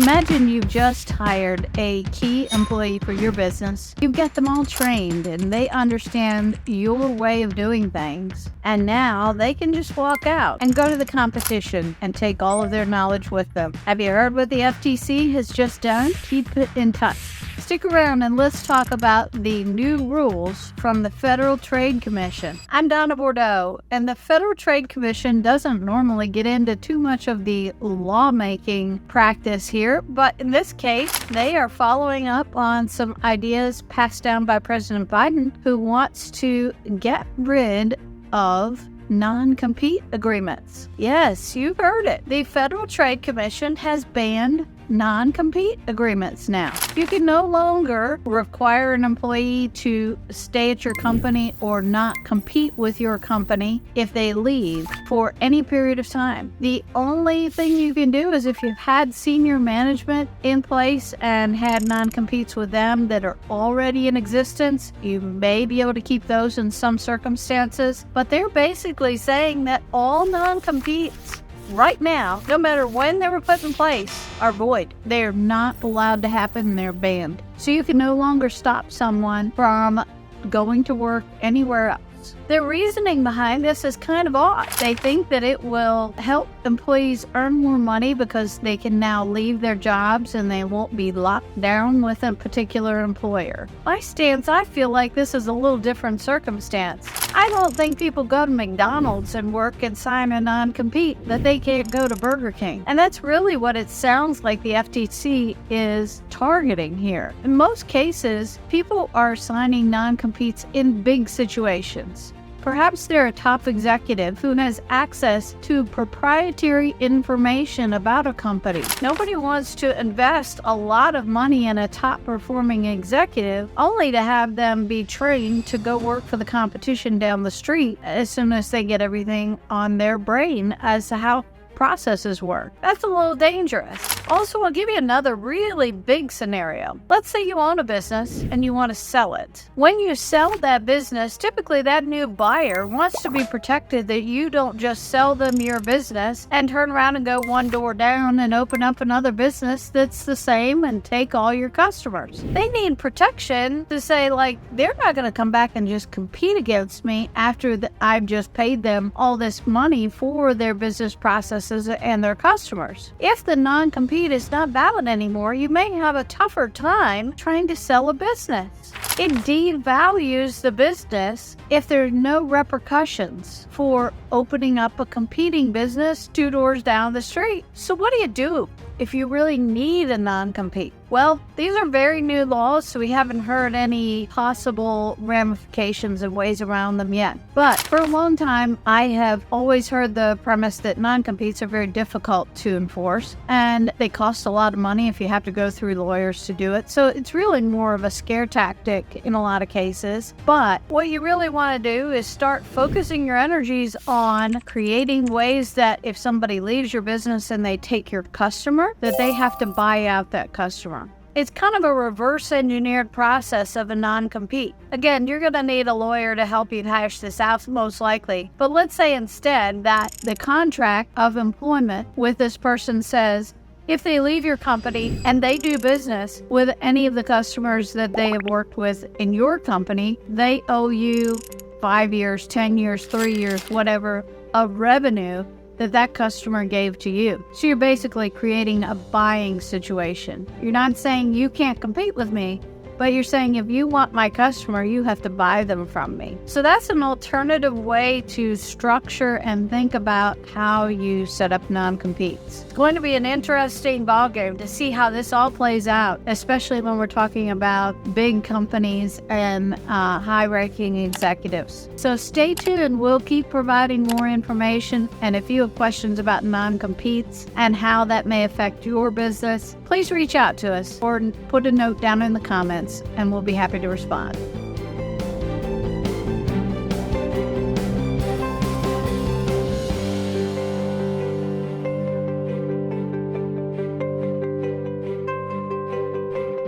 Imagine you've just hired a key employee for your business. You get them all trained and they understand your way of doing things. And now they can just walk out and go to the competition and take all of their knowledge with them. Have you heard what the FTC has just done? Keep it in touch. Stick around and let's talk about the new rules from the Federal Trade Commission. I'm Donna Bordeaux, and the Federal Trade Commission doesn't normally get into too much of the lawmaking practice here, but in this case, they are following up on some ideas passed down by President Biden, who wants to get rid of non-compete agreements. Yes, you've heard it. The Federal Trade Commission has banned non-compete agreements now. You can no longer require an employee to stay at your company or not compete with your company if they leave for any period of time. The only thing you can do is if you've had senior management in place and had non-competes with them that are already in existence, you may be able to keep those in some circumstances, but they're basically saying that all non-competes right now, no matter when they were put in place, are void. They're not allowed to happen. They're banned. So you can no longer stop someone from going to work anywhere else. The reasoning behind this is kind of odd. They think that it will help employees earn more money because they can now leave their jobs and they won't be locked down with a particular employer. My stance, I feel like this is a little different circumstance. I don't think people go to McDonald's and work and sign a non-compete that they can't go to Burger King. And that's really what it sounds like the FTC is targeting here. In most cases, people are signing non-competes in big situations. Perhaps they're a top executive who has access to proprietary information about a company. Nobody wants to invest a lot of money in a top-performing executive only to have them be trained to go work for the competition down the street as soon as they get everything on their brain as to how processes work. That's a little dangerous. Also, I'll give you another really big scenario. Let's say you own a business and you want to sell it. When you sell that business, typically that new buyer wants to be protected that you don't just sell them your business and turn around and go one door down and open up another business that's the same and take all your customers. They need protection to say, like, they're not going to come back and just compete against me after I've just paid them all this money for their business processes and their customers. If the non-compete is not valid anymore, you may have a tougher time trying to sell a business. It devalues the business if there are no repercussions for opening up a competing business 2 doors down the street. So what do you do if you really need a non-compete? Well, these are very new laws, so we haven't heard any possible ramifications and ways around them yet. But for a long time, I have always heard the premise that non-competes are very difficult to enforce, and they cost a lot of money if you have to go through lawyers to do it. So it's really more of a scare tactic in a lot of cases. But what you really want to do is start focusing your energies on creating ways that if somebody leaves your business and they take your customer, that they have to buy out that customer. It's kind of a reverse engineered process of a non-compete. Again, you're going to need a lawyer to help you hash this out most likely. But let's say instead that the contract of employment with this person says, if they leave your company and they do business with any of the customers that they have worked with in your company, they owe you 5 years, 10 years, 3 years, whatever, of revenue that customer gave to you. So you're basically creating a buying situation. You're not saying you can't compete with me, but you're saying if you want my customer, you have to buy them from me. So that's an alternative way to structure and think about how you set up non-competes. It's going to be an interesting ballgame to see how this all plays out, especially when we're talking about big companies and high-ranking executives. So stay tuned. We'll keep providing more information. And if you have questions about non-competes and how that may affect your business, please reach out to us or put a note down in the comments and we'll be happy to respond.